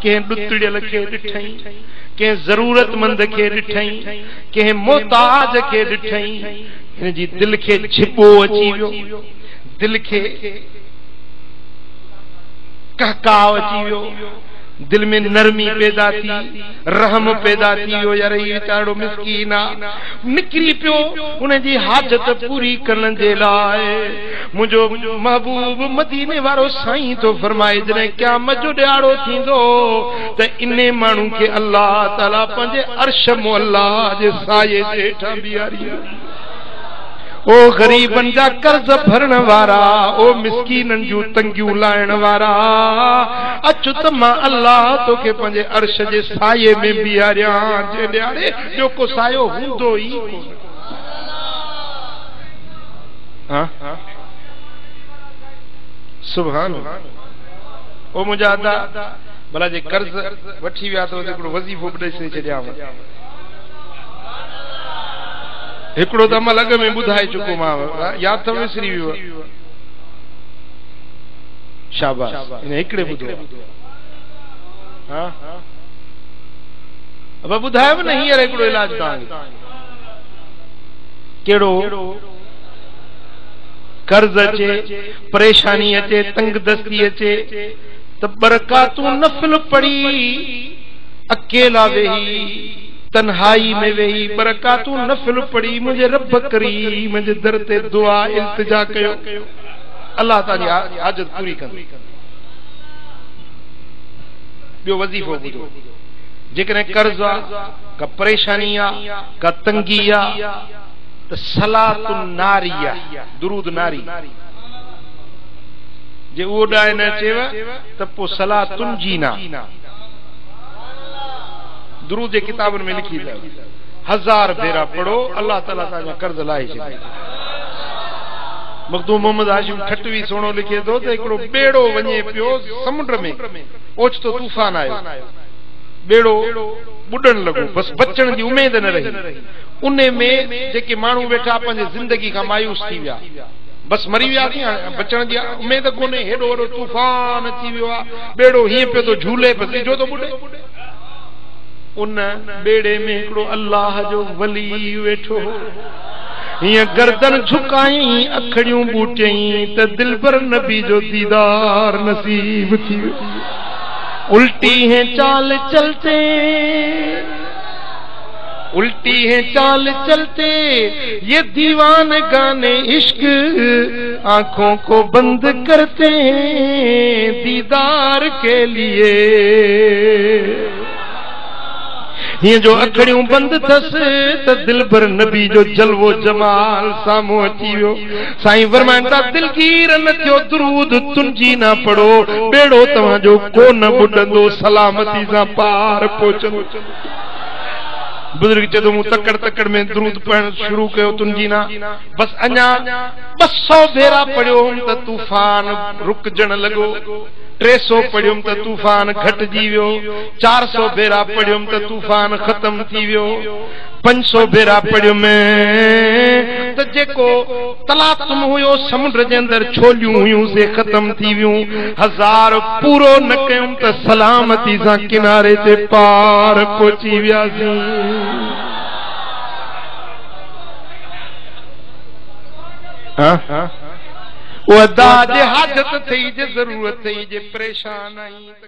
के दुतड़ियल के ॾिठई, के जरूरतमंद के ॾिठई, के मोहताज के ॾिठई। हिन जी दिल के छिपो अची वियो, दिल के कहकाव अची वियो, दिल में नरमी पैदा थी, रहम पैदा थी वियो। यार ये वीचारो मिस्कीन आ, निकरी पियो उन जी हाजत पूरी करण जे लाइ। मुंहिंजो महबूब मदीने वारो साईं तो फरमाए, जॾहिं क़यामत जो ॾियारो थींदो त इने माण्हू खे अल्लाह ताला पंहिंजे अर्श मुअल्ला जे साये जे हेठां बीहारी। ओ गरीबन जा कर्ज भरण वारा, ओ मिस्कीनन जूं तंगियूं लाइण वारा, अच त मां अल्लाह तोखे पंहिंजे अर्श जे साये में बीहारियां, जे ॾियारे जो को सायो हूंदो ई कोन। सुभान अल्लाह। ओ मुंहिंजा अदा भला जे कर्ज वठी विया त हिकिड़ो वज़ीफ़ो बि ॾेई छॾियांव। हिकिड़ो त अमल अॻ में ॿुधाए चुको मां, यादि अथव विसरी वियो। शाबाश, हिन हिकिड़े ॿुधो। अब ॿुधायो न हींअर हिकिड़ो इलाज तव्हांखे। कहिड़ो? कर्ज अचे, परेशानी अचे, तंग दस्ती अचे त बरकातूं नफ़िल पढ़ी, अकेला वेही तन्हाई में वेही बरकातूं नफ़िल पढ़ी, मुझे रब करी मुझे दर ते दुआ इल्तिजा कयो, अल्लाह ताली हाजत पूरी कंदी। ॿियो वज़ीफ़ो ॿुधो, जेकॾहिं कर्ज आ, का परेशानी आ, का तंगी आ, त सलातुन नारी आ, दुरूद नारी। जे उहो ॾाए न अचेव त पोइ सलातुन जीना। दुरूद जे किताबनि में लिखी अथव, 1000 भेरा पढ़ो, अल्लाह ताला तव्हांजा कर्ज लाहे छॾे। मखदूम मोहम्मद हाशिम खटवी सोणो लिखे थो त हिकिड़ो बेड़ो वञे पियो समुंड में, ओचितो तूफ़ान आयो, बेड़ो बुॾण लॻो, बसि बचण जी उमेद न रही। उन में जेके माण्हू वेठा पंहिंजे ज़िंदगी खां मायूस थी विया, बसि मरी वियासीं, हाणे बचण जी उमेद कोन्हे। हेॾो वॾो तूफ़ान अची वियो आहे, बेड़ो हीअं पियो थो झूले, बसि ॾिठो थो बुॾे। उन बेड़े में हिकिड़ो अल्लाह जो वली वेठो, हीअं गर्दन झुकाई, अखड़ियूं बूटियई त दिलबर नबी जो दीदार नसीब थी वियो। उल्टी है चाल चलते, उल्टी है चाल चलते, ये दीवान गाने इश्क आंखों को बंद करते दीदार के लिए। ये जो अखड़ियूं बंद थस त दिलबर नबी जो जलवो जमाल सामो अची वियो। साईं फरमाइनि था, दिलगीर न थियो, दुरूद तुंजी ना पढ़ो, बेड़ो तव्हांजो कोन बुॾंदो, सलामती सां पार पहुचंदो। बुजुर्ग चए थो, मूं तकड़ तकड़ में दुरूद पढ़ण शुरू कयो, तुंजी ना, बस अञा 200 भेरा पढ़ियो त तूफ़ान रुकजण लॻो, 300 पढ़ियुमि त तूफ़ान घटिजी वियो, 400 भेरा पढ़ियुमि त तूफ़ान ख़तम थी वियो, 500 भेरा पढ़ियुमि त जेको तलातुम हुयो समुंड जे अंदरि छोलियूं हुयूं से ख़तम थी वियूं। 1000 पूरो न कयुमि त सलामती सां किनारे ते पार पहुची वियासीं। वो अदा जे हाजत थई, जे ज़रूरत थई, जे परेशान आई त